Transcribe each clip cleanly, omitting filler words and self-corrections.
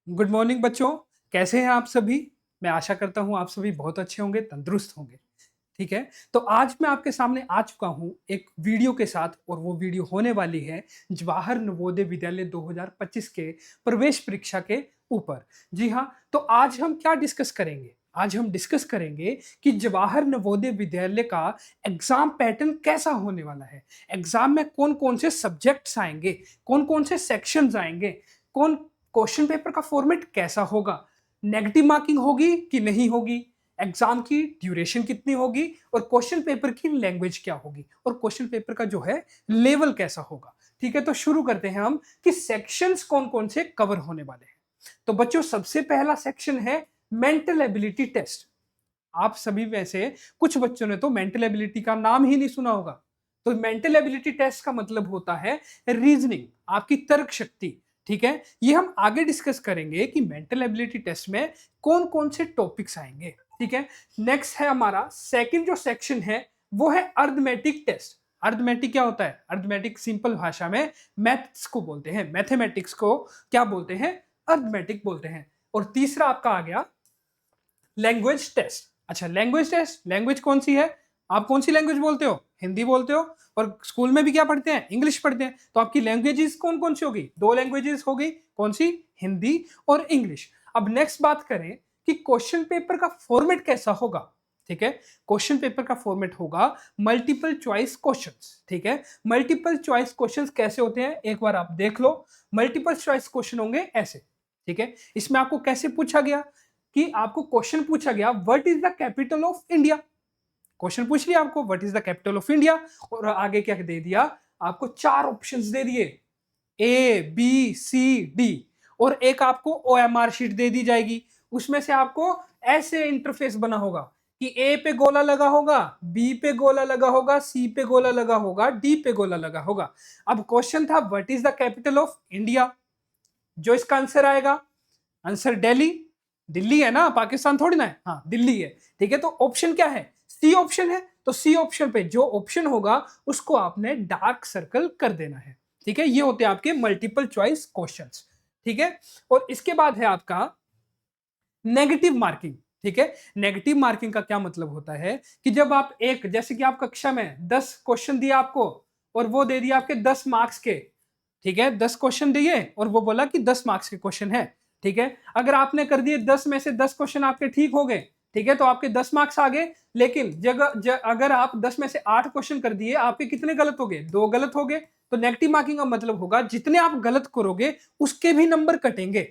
Good morning बच्चों। कैसे हैं आप सभी? मैं आशा करता हूं आप सभी बहुत अच्छे होंगे, तंदुरुस्त होंगे। ठीक है। तो आज मैं आपके सामने आ चुका हूं एक वीडियो के साथ, और वो वीडियो होने वाली है जवाहर नवोदय विद्यालय 2025 के प्रवेश परीक्षा के ऊपर। जी हाँ। तो आज हम क्या डिस्कस करेंगे? आज हम डिस्कस करेंगे कि जवाहर नवोदय विद्यालय का एग्जाम पैटर्न कैसा होने वाला है। एग्जाम में कौन कौन से सब्जेक्ट्स आएंगे, कौन कौन से सेक्शंस आएंगे, कौन क्वेश्चन पेपर का फॉर्मेट कैसा होगा, नेगेटिव मार्किंग होगी कि नहीं होगी, एग्जाम की ड्यूरेशन कितनी होगी, और क्वेश्चन पेपर की लैंग्वेज क्या होगी, और क्वेश्चन पेपर का जो है लेवल कैसा होगा। ठीक है। तो शुरू करते हैं हम कि सेक्शंस कौन कौन से कवर होने वाले हैं। तो बच्चों, सबसे पहला सेक्शन है मेंटल एबिलिटी टेस्ट। आप सभी में से कुछ बच्चों ने तो मेंटल एबिलिटी का नाम ही नहीं सुना होगा। तो मेंटल एबिलिटी टेस्ट का मतलब होता है रीजनिंग, आपकी तर्क शक्ति। ठीक है। ये हम आगे डिस्कस करेंगे कि मेंटल एबिलिटी टेस्ट में कौन कौन से टॉपिक्स आएंगे। ठीक है। नेक्स्ट है हमारा सेकंड जो सेक्शन है, वो है अर्थमेटिक टेस्ट। अर्थमेटिक क्या होता है? अर्थमेटिक सिंपल भाषा में मैथ्स को बोलते हैं, मैथमेटिक्स को क्या बोलते हैं? अर्थमेटिक बोलते हैं। और तीसरा आपका आ गया लैंग्वेज टेस्ट। अच्छा, लैंग्वेज टेस्ट, लैंग्वेज कौन सी है? आप कौन सी लैंग्वेज बोलते हो? हिंदी बोलते हो। और स्कूल में भी क्या पढ़ते हैं? इंग्लिश पढ़ते हैं। तो आपकी लैंग्वेजेस कौन कौन सी होगी? दो लैंग्वेजेस होगी। कौन सी? हिंदी और इंग्लिश। अब नेक्स्ट बात करें कि क्वेश्चन पेपर का फॉर्मेट कैसा होगा। ठीक है। क्वेश्चन पेपर का फॉर्मेट होगा मल्टीपल चॉइस क्वेश्चंस। ठीक है। मल्टीपल चॉइस क्वेश्चंस कैसे होते हैं एक बार आप देख लो। मल्टीपल चॉइस क्वेश्चन होंगे ऐसे। ठीक है। इसमें आपको कैसे पूछा गया कि आपको क्वेश्चन पूछा गया what is the capital of India. Question पूछ लिया आपको what is the capital of India, और आगे क्या दे दिया? आपको चार ऑप्शंस दे दिए, ए बी सी डी, और एक आपको ओएमआर शीट दे दी जाएगी। उसमें से आपको ऐसे इंटरफेस बना होगा कि ए पे गोला लगा होगा, बी पे गोला लगा होगा, सी पे गोला लगा होगा, डी पे गोला लगा होगा। अब क्वेश्चन था what is the capital of India. जो इसका आंसर आएगा, आंसर दिल्ली। दिल्ली है ना, पाकिस्तान थोड़ी ना है। हाँ, दिल्ली है। ठीक है। तो ऑप्शन क्या है? सी ऑप्शन है। तो सी ऑप्शन पे जो ऑप्शन होगा उसको आपने डार्क सर्कल कर देना है। ठीक है। ये होते हैं आपके मल्टीपल चॉइस क्वेश्चंस। ठीक है। और इसके बाद है आपका नेगेटिव मार्किंग। ठीक है। नेगेटिव मार्किंग का क्या मतलब होता है कि जब आप एक, जैसे कि आप कक्षा में 10 क्वेश्चन दिया आपको, और वो दे दिया आपके 10 मार्क्स के। ठीक है। 10 क्वेश्चन दिए और वो बोला कि 10 मार्क्स के क्वेश्चन है। ठीक है। अगर आपने कर दिए 10 में से 10 क्वेश्चन आपके ठीक हो गए, ठीक है, तो आपके 10 मार्क्स आ गए। लेकिन अगर आप 10 में से 8 क्वेश्चन कर दिए, आपके कितने गलत हो गए? 2 गलत हो गए। तो नेगेटिव मार्किंग का मतलब होगा जितने आप गलत करोगे उसके भी नंबर कटेंगे।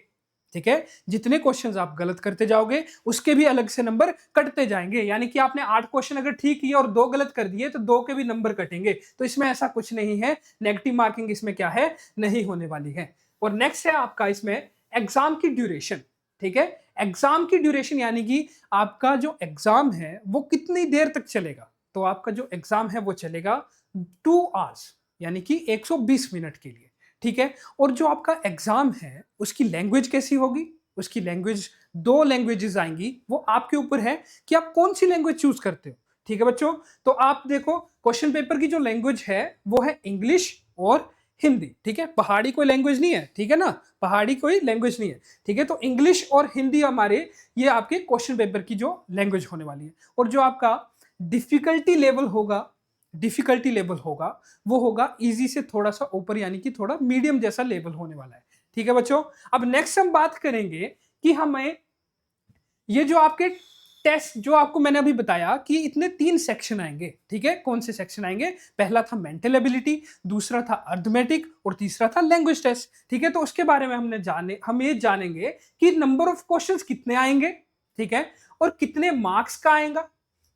ठीक है। जितने क्वेश्चंस आप गलत करते जाओगे उसके भी अलग से नंबर कटते जाएंगे। यानी कि आपने 8 क्वेश्चन अगर ठीक किए और 2 गलत कर दिए तो 2 के भी नंबर कटेंगे। तो इसमें ऐसा कुछ नहीं है, नेगेटिव मार्किंग इसमें क्या है? नहीं होने वाली है। और नेक्स्ट है आपका इसमें एग्जाम की ड्यूरेशन। ठीक है। एग्जाम की ड्यूरेशन यानी कि आपका जो एग्जाम है वो कितनी देर तक चलेगा। तो आपका जो एग्जाम है वो चलेगा 2 आवर्स, यानी कि 120 मिनट के लिए। ठीक है। और जो आपका एग्जाम है उसकी लैंग्वेज कैसी होगी? उसकी लैंग्वेज, दो लैंग्वेजेस आएंगी। वो आपके ऊपर है कि आप कौन सी लैंग्वेज चूज करते हो। ठीक है बच्चों। तो आप देखो, क्वेश्चन पेपर की जो लैंग्वेज है वो है इंग्लिश और हिंदी। ठीक है। पहाड़ी कोई लैंग्वेज नहीं है। ठीक है ना, पहाड़ी कोई लैंग्वेज नहीं है। ठीक है। तो इंग्लिश और हिंदी हमारे, ये आपके क्वेश्चन पेपर की जो लैंग्वेज होने वाली है। और जो आपका डिफिकल्टी लेवल होगा, डिफिकल्टी लेवल होगा वो होगा इजी से थोड़ा सा ऊपर, यानी कि थोड़ा मीडियम जैसा लेवल होने वाला है। ठीक है बच्चों। अब नेक्स्ट हम बात करेंगे कि हमें ये जो आपके टेस्ट, जो आपको मैंने अभी बताया कि इतने 3 सेक्शन आएंगे। ठीक है। कौन से सेक्शन आएंगे? पहला था मेंटल एबिलिटी, दूसरा था अर्थमेटिक, और तीसरा था लैंग्वेज टेस्ट। ठीक है। तो उसके बारे में हम ये जानेंगे कि नंबर ऑफ क्वेश्चंस कितने आएंगे। ठीक है। और कितने मार्क्स का आएगा।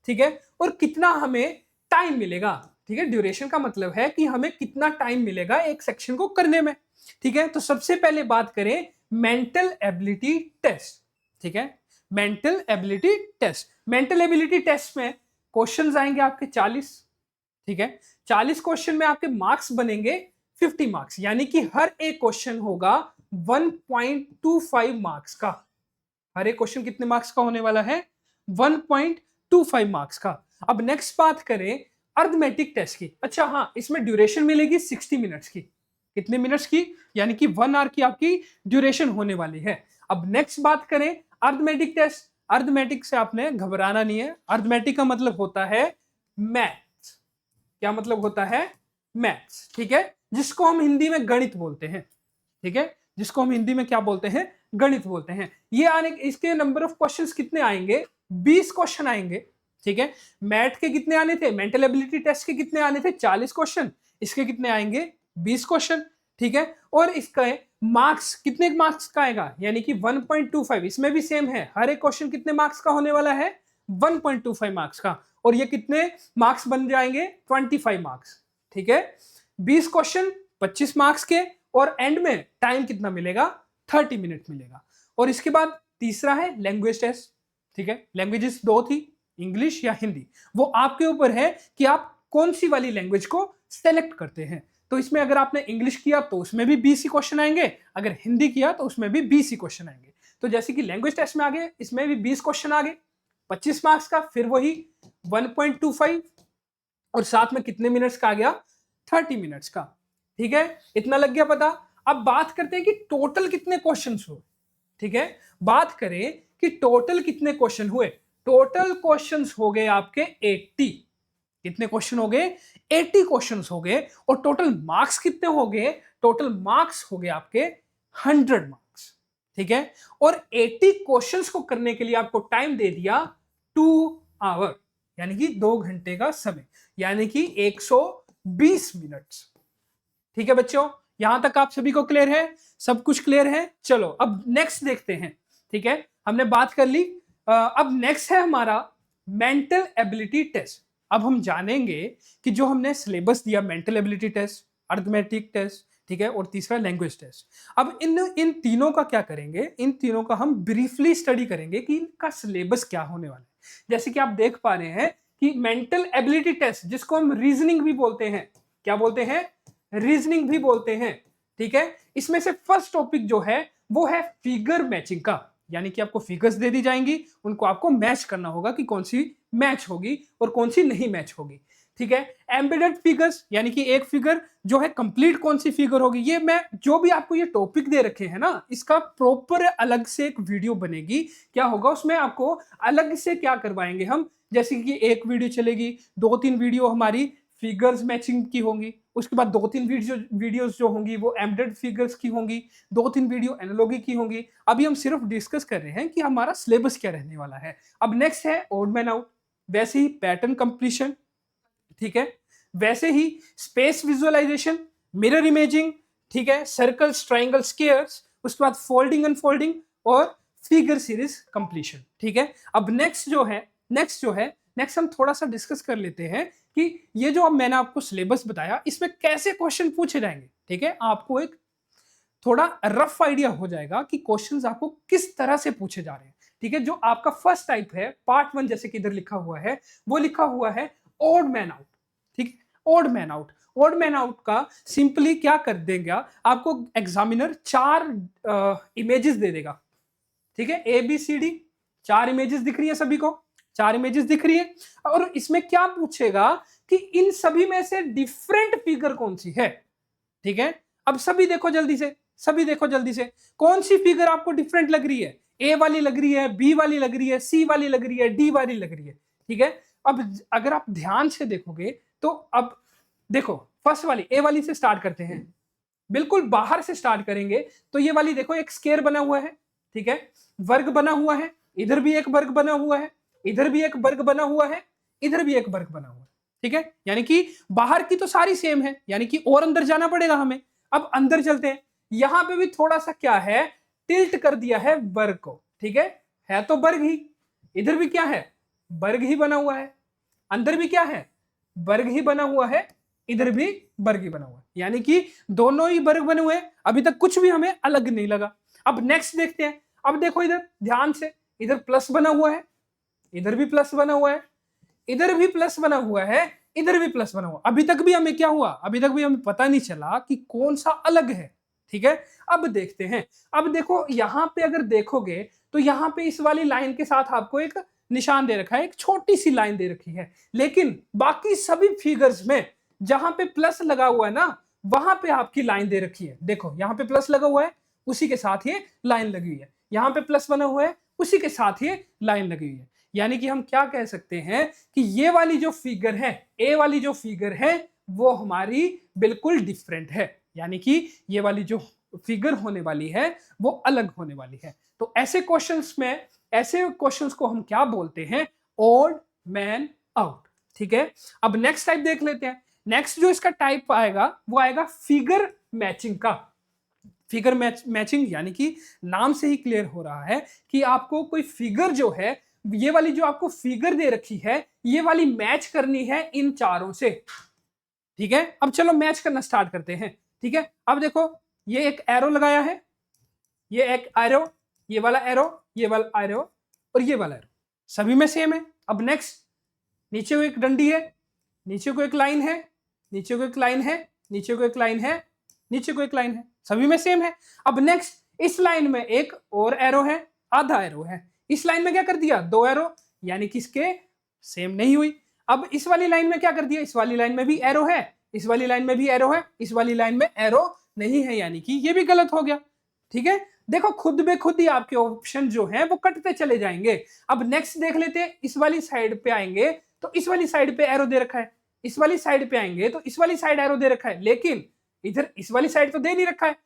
ठीक है। और कितना हमें टाइम मिलेगा। ठीक है। ड्यूरेशन का मतलब है कि हमें कितना टाइम मिलेगा एक सेक्शन को करने में। ठीक है। तो सबसे पहले बात करें मेंटल एबिलिटी टेस्ट। ठीक है। Mental ability test, mental ability test में क्वेश्चंस आएंगे आपके 40। ठीक है। 40 क्वेश्चन में आपके मार्क्स बनेंगे 50 मार्क्स, यानी कि हर एक क्वेश्चन होगा 1.25 मार्क्स का। हर एक क्वेश्चन कितने मार्क्स का होने वाला है? 1.25 मार्क्स का। अब नेक्स्ट बात करें अर्थमेटिक टेस्ट की। अच्छा हाँ, इसमें ड्यूरेशन मिलेगी 60 मिनट्स की। कितने मिनट्स की, यानी कि 1 आवर की आपकी ड्यूरेशन होने वाली है। अब नेक्स्ट बात करें अर्थमेटिक टेस्ट। अर्थमेटिक से आपने घबराना नहीं है। अर्थमेटिक का मतलब होता है मैथ्स। क्या मतलब होता है? मैथ्स, ठीक है, जिसको हम हिंदी में गणित बोलते हैं, ठीक है, जिसको हम हिंदी में क्या बोलते हैं? गणित बोलते हैं। ये आने, इसके नंबर ऑफ क्वेश्चंस कितने आएंगे? 20 क्वेश्चन आएंगे, ठीक है। मैथ के कितने आने थे? मेंटल एबिलिटी टेस्ट के कितने आने थे? 40 क्वेश्चन। इसके कितने आएंगे? 20 क्वेश्चन, ठीक है। और इसका मार्क्स कितने मार्क्स का आएगा? यानी कि 1.25। इसमें भी सेम है, हर एक क्वेश्चन कितने मार्क्स का होने वाला है? 1.25 मार्क्स का। और ये कितने मार्क्स बन जाएंगे? 25 मार्क्स, ठीक है। 20 क्वेश्चन 25 मार्क्स के, और एंड में टाइम कितना मिलेगा? 30 मिनट मिलेगा। और इसके बाद तीसरा है लैंग्वेज टेस्ट, ठीक है। लैंग्वेजेस दो थी, इंग्लिश या हिंदी। वो आपके ऊपर है कि आप कौन सी वाली लैंग्वेज को सेलेक्ट करते हैं। तो इसमें अगर आपने इंग्लिश किया तो उसमें भी 20 ही क्वेश्चन आएंगे, अगर हिंदी किया तो उसमें भी 20 ही क्वेश्चन आएंगे। तो जैसे कि लैंग्वेज टेस्ट में आ गए, इसमें भी 20 क्वेश्चन आ गए, 25 मार्क्स का, फिर वही 1.25, और साथ में कितने मिनट्स का आ गया? 30 मिनट्स का, ठीक है। इतना लग गया पता। अब बात करते हैं कि टोटल कितने क्वेश्चन हुए, ठीक है। बात करें कि टोटल कितने क्वेश्चन हुए। टोटल क्वेश्चंस हो गए आपके 80। कितने क्वेश्चन हो गए? 80 क्वेश्चंस हो गए। और टोटल मार्क्स कितने हो गए? टोटल मार्क्स हो गए आपके 100 मार्क्स, ठीक है। और 80 क्वेश्चंस को करने के लिए आपको टाइम दे दिया 2 आवर, यानी कि 2 घंटे का समय, यानी कि 120 मिनट्स, ठीक है बच्चों। यहां तक आप सभी को क्लियर है? सब कुछ क्लियर है? चलो अब नेक्स्ट देखते हैं, ठीक है। हमने बात कर ली। अब नेक्स्ट है हमारा मेंटल एबिलिटी टेस्ट। अब हम जानेंगे कि जो हमने सिलेबस दिया, mental ability test, arithmetic test, ठीक है, और तीसरा लैंग्वेज टेस्ट। अब इन तीनों का क्या करेंगे? इन तीनों का हम ब्रीफली स्टडी करेंगे कि इनका सिलेबस क्या होने वाला है। जैसे कि आप देख पा रहे हैं कि मेंटल एबिलिटी टेस्ट, जिसको हम रीजनिंग भी बोलते हैं, क्या बोलते हैं? रीजनिंग भी बोलते हैं, ठीक है। इसमें से फर्स्ट टॉपिक जो है वो है फिगर मैचिंग का, यानी कि आपको फिगर्स दे दी जाएंगी, उनको आपको मैच करना होगा कि कौन सी मैच होगी और कौन सी नहीं मैच होगी, ठीक है। एम्बेडेड फिगर्स, यानी कि एक फिगर जो है कंप्लीट कौन सी फिगर होगी। ये मैं जो भी आपको ये टॉपिक दे रखे हैं ना, इसका प्रॉपर अलग से एक वीडियो बनेगी। क्या होगा उसमें? आपको अलग से क्या करवाएंगे हम, जैसे कि एक वीडियो चलेगी, 2-3 वीडियो हमारी फिगर्स मैचिंग की होंगी, उसके बाद 2-3 वीडियोस जो होंगी वो एम्बेडेड फिगर्स की होंगी, 2-3 वीडियो एनालॉगी की होंगी। अभी हम सिर्फ डिस्कस कर रहे हैं कि हमारा सिलेबस क्या रहने वाला है। अब नेक्स्ट है ऑड मैन आउट, वैसे ही पैटर्न कंप्लीशन, ठीक है, वैसे ही स्पेस विजुअलाइजेशन, मिरर इमेजिंग, ठीक है, सर्कल्स, ट्राइंगल, स्क्वायर्स, उसके बाद फोल्डिंग अनफोल्डिंग और फिगर सीरीज कंप्लीशन, ठीक है। अब नेक्स्ट हम थोड़ा सा डिस्कस कर लेते हैं कि ये जो अब मैंने आपको सिलेबस बताया, इसमें कैसे क्वेश्चन पूछे जाएंगे, ठीक है। आपको एक थोड़ा रफ आइडिया हो जाएगा कि क्वेश्चंस आपको किस तरह से पूछे जा रहे हैं, ठीक है। जो आपका फर्स्ट टाइप है, पार्ट 1, जैसे कि इधर लिखा हुआ है, वो लिखा हुआ है ऑड मैन आउट, ठीक है। Odd man out, odd man out का सिंपली क्या कर देगा, आपको एग्जामिनर 4 इमेजेस दे देगा, ठीक है। ABCD 4 इमेजेस दिख रही है सभी को, 4 इमेजेस दिख रही है। और इसमें क्या पूछेगा कि इन सभी में से डिफरेंट फिगर कौन सी है, ठीक है। अब सभी देखो जल्दी से, सभी देखो जल्दी से, कौन सी फिगर आपको डिफरेंट लग रही है? A वाली लग रही है, B वाली लग रही है, C वाली लग रही है, D वाली लग रही है, ठीक है। अब अगर आप ध्यान से देखोगे तो अब देखो, फर्स्ट वाली A वाली से स्टार्ट करते हैं, बिल्कुल बाहर से स्टार्ट करेंगे तो ये वाली देखो, एक स्क्वायर बना हुआ है, ठीक है, वर्ग बना हुआ है, इधर भी एक वर्ग बना हुआ है, इधर भी एक वर्ग बना हुआ है, इधर भी एक वर्ग बना हुआ है, ठीक है। यानी कि बाहर की तो सारी सेम है, यानी कि और अंदर जाना पड़ेगा हमें। अब अंदर चलते हैं, यहां पे भी थोड़ा सा क्या है, टिल्ट कर दिया है वर्ग को, ठीक है तो वर्ग ही, इधर भी क्या है, वर्ग ही बना हुआ है, अंदर भी क्या है, वर्ग ही बना हुआ है, इधर भी वर्ग ही बना हुआ है, यानी कि दोनों ही वर्ग बने हुए हैं। अभी तक कुछ भी हमें अलग नहीं लगा। अब नेक्स्ट देखते हैं। अब देखो इधर ध्यान से, इधर प्लस बना हुआ है, इधर भी प्लस बना हुआ है, इधर भी प्लस बना हुआ है, इधर भी प्लस बना हुआ। अभी तक भी हमें क्या हुआ, अभी तक भी हमें पता नहीं चला कि कौन सा अलग है, ठीक है। अब देखते हैं। अब देखो यहां पे अगर देखोगे तो यहां पे इस वाली लाइन के साथ आपको एक निशान दे रखा है, एक छोटी सी लाइन दे रखी है, लेकिन बाकी सभी फिगर्स में जहां पे प्लस लगा हुआ है ना, वहां पे आपकी लाइन दे रखी है, देखो यहाँ पे प्लस लगा हुआ है, उसी के साथ ये लाइन लगी हुई है, यहाँ पे प्लस बना हुआ है, उसी के साथ ये लाइन लगी हुई है। यानी कि हम क्या कह सकते हैं कि ये वाली जो फिगर है, ए वाली जो फिगर है, वो हमारी बिल्कुल डिफरेंट है, यानी कि ये वाली जो फिगर होने वाली है वो अलग होने वाली है। तो ऐसे क्वेश्चंस में, ऐसे क्वेश्चंस को हम क्या बोलते हैं, ओड मैन आउट। ठीक है, अब नेक्स्ट टाइप देख लेते हैं। नेक्स्ट जो इसका टाइप आएगा वो आएगा फिगर मैचिंग का। फिगर मैचिंग यानी कि नाम से ही क्लियर हो रहा है कि आपको कोई फिगर जो है, ये वाली जो आपको फिगर दे रखी है, ये वाली मैच करनी है इन चारों से। ठीक है, अब चलो मैच करना स्टार्ट करते हैं। ठीक है, अब देखो ये एक एरो लगाया है, ये एक एरो, ये वाला एरो, ये वाला एरो और ये वाला एरो, सभी में सेम है। अब नेक्स्ट, नीचे को एक डंडी है, नीचे को एक लाइन है, नीचे को एक लाइन है, नीचे को एक लाइन है, नीचे को एक लाइन है, सभी में सेम है। अब नेक्स्ट, इस लाइन में एक और एरो है, आधा एरो है, इस लाइन में क्या कर दिया, दो एरो, यानी कि इसके सेम नहीं हुई। अब इस वाली लाइन में क्या कर दिया, इस वाली लाइन में भी एरो है, इस वाली लाइन में भी एरो है, इस वाली लाइन में एरो नहीं है, यानी कि ये भी गलत हो गया। ठीक है, देखो खुद बे खुद ही आपके ऑप्शन जो हैं वो कटते चले जाएंगे। अब नेक्स्ट देख लेते हैं, इस वाली साइड पे आएंगे तो इस वाली साइड पे एरो दे रखा है, इस वाली साइड पे आएंगे तो इस वाली साइड एरो दे रखा है, लेकिन इधर इस वाली साइड तो दे नहीं रखा है,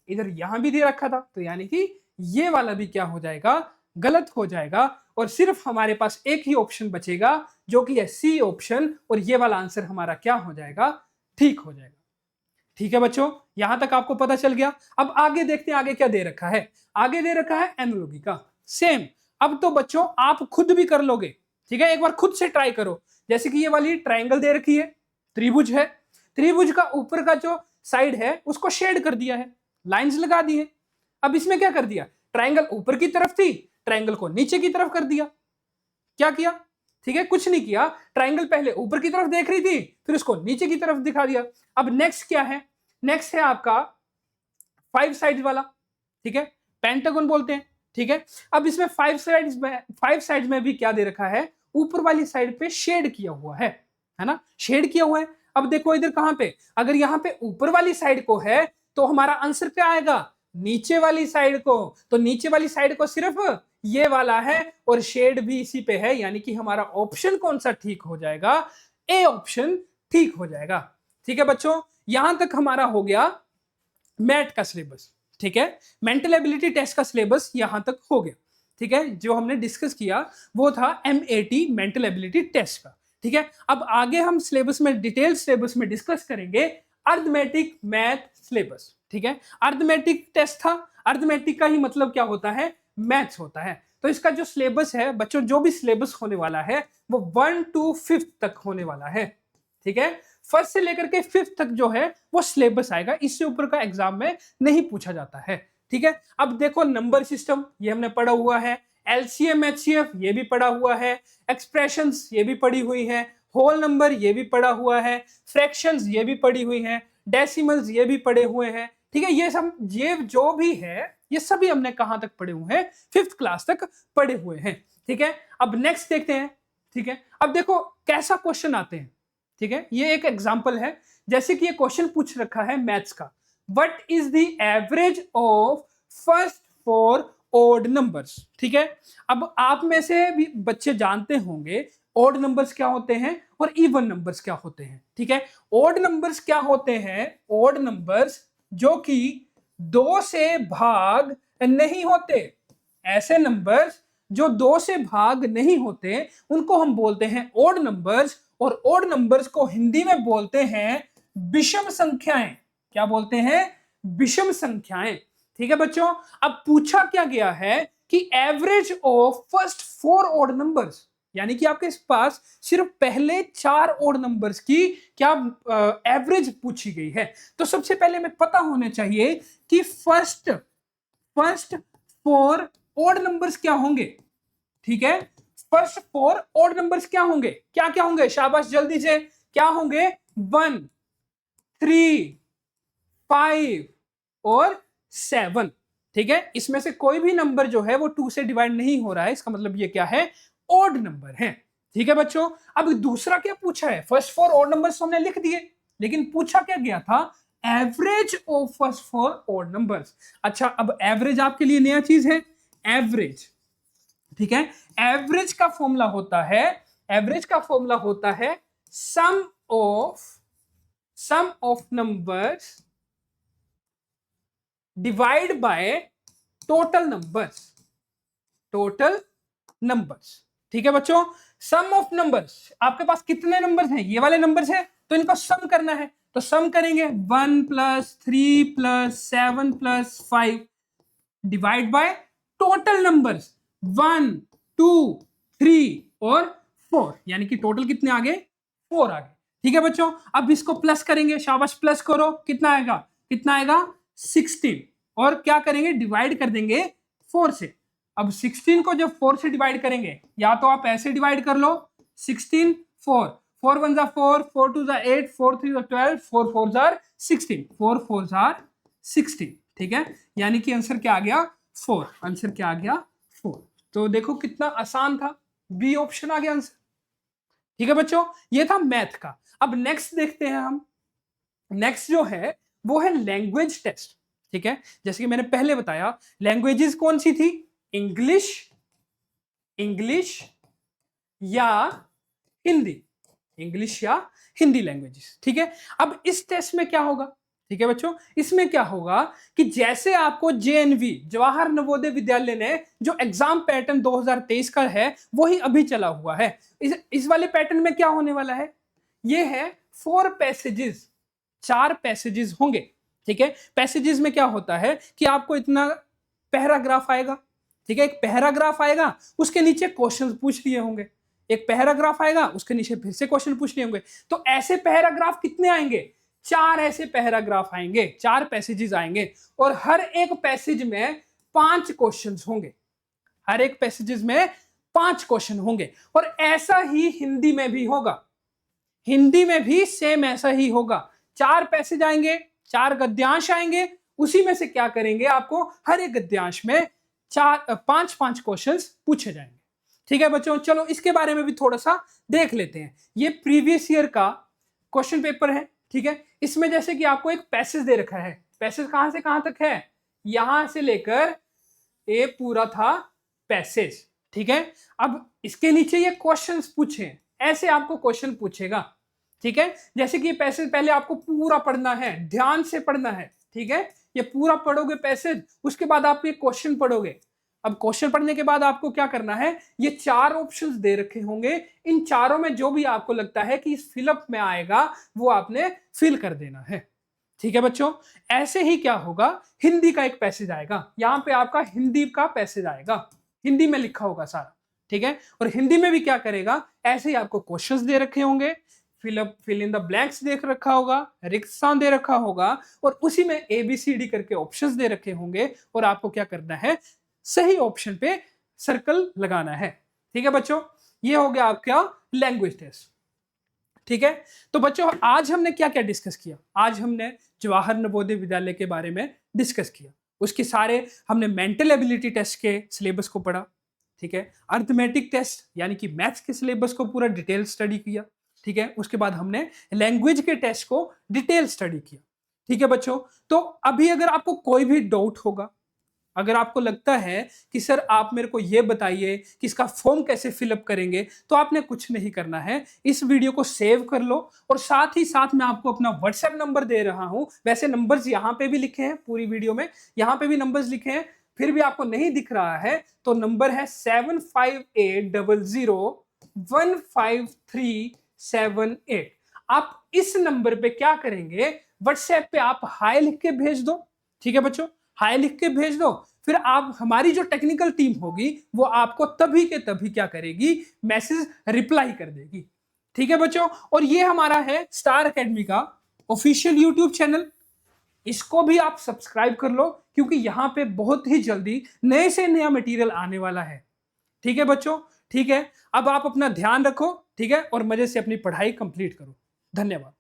इधर यहां भी दे रखा था, तो यानी कि ये वाला भी क्या हो जाएगा, गलत हो जाएगा। और सिर्फ हमारे पास एक ही ऑप्शन बचेगा जो कि है सी ऑप्शन, और ये वाला आंसर हमारा क्या हो जाएगा, ठीक हो जाएगा। ठीक है बच्चों, यहां तक आपको पता चल गया। अब आगे देखते हैं, आगे क्या दे रखा है। आगे दे रखा है एनालॉजी का, सेम। अब तो बच्चों आप खुद भी कर लोगे। ठीक है, एक बार खुद से ट्राई करो। जैसे कि ये वाली ट्रायंगल दे रखी है, त्रिभुज है, त्रिभुज का ऊपर का जो साइड है उसको शेड कर दिया है, लाइंस लगा दी है। अब इसमें क्या कर दिया, ट्रायंगल ऊपर की तरफ थी, ट्रायंगल को नीचे की तरफ कर दिया। क्या किया, ठीक है, कुछ नहीं किया, ट्रायंगल पहले ऊपर की तरफ देख रही थी, फिर उसको नीचे की तरफ दिखा दिया। अब नेक्स्ट क्या है, नेक्स्ट है आपका 5 साइड वाला। ठीक है, पेंटागन बोलते हैं। ठीक है, अब इसमें 5 साइड्स में भी क्या दे रखा है, ऊपर वाली साइड पे शेड किया हुआ है ना, शेड किया हुआ है। अब देखो इधर कहां पे, अगर यहां पे ऊपर वाली साइड को है तो हमारा आंसर क्या आएगा, नीचे वाली साइड को। तो नीचे वाली साइड को सिर्फ ये वाला है और शेड भी इसी पे है, यानी कि हमारा ऑप्शन कौन सा ठीक हो जाएगा, ए ऑप्शन ठीक हो जाएगा। ठीक है बच्चों, यहां तक हमारा हो गया मैट का सिलेबस। ठीक है, मेंटल एबिलिटी टेस्ट का सिलेबस यहां तक हो गया। ठीक है, जो हमने डिस्कस किया वो था MAT मेंटल एबिलिटी टेस्ट का। ठीक है, अब आगे हम सिलेबस में, डिटेल सिलेबस में डिस्कस करेंगे अर्थमेटिक मैथ सिलेबस। ठीक है, अर्थमेटिक टेस्ट था, अर्थमेटिक का ही मतलब क्या होता है, मैथ्स होता है। तो इसका जो सिलेबस है बच्चों, जो भी सिलेबस होने वाला है वो 1 to 5 तक होने वाला है। ठीक है, फर्स्ट से लेकर के 5th तक जो है वो सिलेबस आएगा, इससे ऊपर का एग्जाम में नहीं पूछा जाता है। ठीक है, अब देखो नंबर सिस्टम ये हमने पढ़ा हुआ है, LCM HCF ये भी पढ़ा हुआ है, एक्सप्रेशंस ये भी पढ़ी हुई है, होल नंबर ये भी पढ़ा हुआ है, फ्रैक्शंस ये भी पढ़ी हुई है, डेसिमल्स ये भी पढ़े हुए हैं। ठीक है, ये सब, ये जो भी है ये सभी हमने कहां तक पढ़े हुए हैं, 5th क्लास तक पढ़े हुए हैं। ठीक है, अब नेक्स्ट देखते हैं। ठीक है, अब देखो कैसा क्वेश्चन आते हैं। ठीक है, ये एक एग्जांपल है, जैसे कि ये क्वेश्चन पूछ रखा है मैथ्स का, what is the average of first 4 odd numbers. ठीक है, अब आप में से भी बच्चे जानते होंगे ओड नंबर्स क्या होते हैं और इवन नंबर्स क्या होते हैं। ठीक है, ओड नंबर्स क्या होते हैं, ओड नंबर्स जो कि 2 से भाग नहीं होते, ऐसे नंबर्स जो 2 से भाग नहीं होते उनको हम बोलते हैं ओड नंबर्स। और ओड नंबर्स को हिंदी में बोलते हैं विषम संख्याएं। क्या बोलते हैं, विषम संख्याएं। ठीक है बच्चों, अब पूछा क्या गया है कि average of first 4 odd numbers, यानी कि आपके पास सिर्फ पहले 4 ओड नंबर्स की क्या एवरेज पूछी गई है। तो सबसे पहले हमें पता होना चाहिए कि फर्स्ट 4 ओड नंबर्स क्या होंगे। ठीक है, फर्स्ट 4 ओड नंबर्स क्या होंगे, क्या क्या होंगे, शाबाश जल्दी से, क्या होंगे, 1, 3, 5 और 7। ठीक है, इसमें से कोई भी नंबर जो है वो 2 से डिवाइड नहीं हो रहा है, इसका मतलब ये क्या है, ओड नंबर है। ठीक है बच्चों, अब दूसरा क्या पूछा है, फर्स्ट 4 ओड नंबर्स हमने लिख दिए, लेकिन पूछा क्या गया था, average of first four odd numbers. अच्छा, अब एवरेज आपके लिए नया चीज है, एवरेज, ठीक है। एवरेज का फॉर्मूला होता है, एवरेज का फॉर्मूला होता है sum of numbers divide by total numbers, total numbers, ठीक है बच्चों। सम ऑफ नंबर्स, आपके पास कितने नंबर्स हैं, ये वाले नंबर्स हैं, तो इनको सम करना है, तो सम करेंगे 1 + 3 + 7 + 5 डिवाइड बाय टोटल नंबर्स 1 2 3 और 4, यानी कि टोटल कितने आ गए, 4 आ गए, ठीक है बच्चों। अब इसको प्लस करेंगे, शाबाश प्लस करो, कितना आएगा, कितना आएगा 16, और क्या करेंगे, डिवाइड कर देंगे 4 से। अब 16 को जब 4 से डिवाइड करेंगे, या तो आप ऐसे डिवाइड कर लो 16 4 4 1 जा 4 4 2 जा 8 4 3 जा 12 4 4 जा 16 4 4 जा 16, ठीक है, यानी कि आंसर क्या आ गया 4, आंसर क्या आ गया 4। तो देखो कितना आसान था, बी ऑप्शन आ गया आंसर, ठीक है बच्चों। ये था मैथ का। अब नेक्स्ट देखते हैं हम, नेक्स्ट जो है वो है लैंग्वेज टेस्ट, ठीक है। जैसे कि मैंने पहले बताया, लैंग्वेजेस कौन सी थी, इंग्लिश, इंग्लिश या हिंदी, इंग्लिश या हिंदी लैंग्वेजेस, ठीक है। अब इस टेस्ट में क्या होगा, ठीक है बच्चों, इसमें क्या होगा कि जैसे आपको जेएनवी, जवाहर नवोदय विद्यालय ने जो एग्जाम पैटर्न 2023 का है वही अभी चला हुआ है, इस वाले पैटर्न में क्या होने वाला है, ये है 4 पैसेजेस, 4 पैसेजेस होंगे, ठीक है। पैसेजेस में क्या होता है कि आपको इतना पैराग्राफ आएगा, ठीक है, एक पैराग्राफ आएगा, उसके नीचे क्वेश्चन पूछ लिए होंगे, एक पैराग्राफ आएगा, उसके नीचे फिर से क्वेश्चन पूछ लिए होंगे। तो ऐसे पैराग्राफ कितने आएंगे, 4 ऐसे पैराग्राफ आएंगे, 4 पैसेजेस आएंगे, और हर एक पैसेज में 5 क्वेश्चंस होंगे, हर एक पैसेजेस में 5 क्वेश्चन होंगे। और ऐसा ही हिंदी में भी होगा, हिंदी में भी सेम ऐसा ही होगा, 4 पैसेज आएंगे, 4 गद्यांश आएंगे, उसी में से क्या करेंगे, आपको हर एक गद्यांश में 5 क्वेश्चंस पूछे जाएंगे, ठीक है बच्चों। चलो इसके बारे में भी थोड़ा सा देख लेते हैं। ये प्रीवियस ईयर का क्वेश्चन पेपर है, ठीक है। इसमें जैसे कि आपको एक पैसेज दे रखा है, पैसेज कहां से कहां तक है, यहां से लेकर ये पूरा था पैसेज, ठीक है। अब इसके नीचे ये क्वेश्चंस पूछे, ऐसे आपको क्वेश्चन पूछेगा, ठीक है। जैसे कि ये पैसेज पहले आपको पूरा पढ़ना है, ध्यान से पढ़ना है, ठीक है। ये पूरा पढ़ोगे पैसेज, उसके बाद आप ये क्वेश्चन पढ़ोगे। अब क्वेश्चन पढ़ने के बाद आपको क्या करना है, ये 4 ऑप्शंस दे रखे होंगे, इन चारों में जो भी आपको लगता है कि इस फिलअप में आएगा वो आपने फिल कर देना है, ठीक है बच्चों। ऐसे ही क्या होगा, हिंदी का एक पैसेज आएगा, यहां पे आपका हिंदी का पैसेज आएगा, हिंदी में लिखा होगा सारा, ठीक है। और हिंदी में भी क्या करेगा, ऐसे ही आपको क्वेश्चंस दे रखे होंगे, फिल इन द ब्लैंक्स देख रखा होगा, रिक्त स्थान दे रखा होगा, और उसी में ABCD करके ऑप्शंस दे रखे होंगे, और आपको क्या करना है, सही ऑप्शन पे सर्कल लगाना है, ठीक है बच्चों। ये हो गया आपका लैंग्वेज टेस्ट, ठीक है। तो बच्चों आज हमने क्या क्या डिस्कस किया, आज हमने जवाहर नवोदय विद्यालय के बारे में डिस्कस किया, उसके सारे हमने मेंटल एबिलिटी टेस्ट के सिलेबस को पढ़ा, ठीक है। अर्थमेटिक टेस्ट यानी कि मैथ्स के सिलेबस को पूरा डिटेल स्टडी किया, ठीक है। उसके बाद हमने लैंग्वेज के टेस्ट को डिटेल स्टडी किया, ठीक है बच्चों। तो अभी अगर आपको कोई भी डाउट होगा, अगर आपको लगता है कि सर आप मेरे को ये बताइए कि इसका फॉर्म कैसे फिलअप करेंगे, तो आपने कुछ नहीं करना है, इस वीडियो को सेव कर लो, और साथ ही साथ मैं आपको अपना व्हाट्सएप नंबर दे रहा हूं। वैसे नंबर्स यहाँ पे भी लिखे हैं पूरी वीडियो में, यहाँ पे भी नंबर्स लिखे हैं, फिर भी आपको नहीं दिख रहा है तो नंबर है 7580015378। आप इस नंबर पे क्या करेंगे, व्हाट्सएप पे आप हाय लिख के भेज दो, ठीक है बच्चों, हाय लिख के भेज दो। फिर आप, हमारी जो टेक्निकल टीम होगी वो आपको तभी के तभी क्या करेगी, मैसेज रिप्लाई कर देगी, ठीक है बच्चों। और ये हमारा है स्टार एकेडमी का ऑफिशियल यूट्यूब चैनल, इसको भी आप सब्सक्राइब कर लो, क्योंकि यहां पे बहुत ही जल्दी नए से नया मटेरियल आने वाला है, ठीक है बच्चों, ठीक है। अब आप अपना ध्यान रखो, ठीक है, और मजे से अपनी पढ़ाई कंप्लीट करो। धन्यवाद।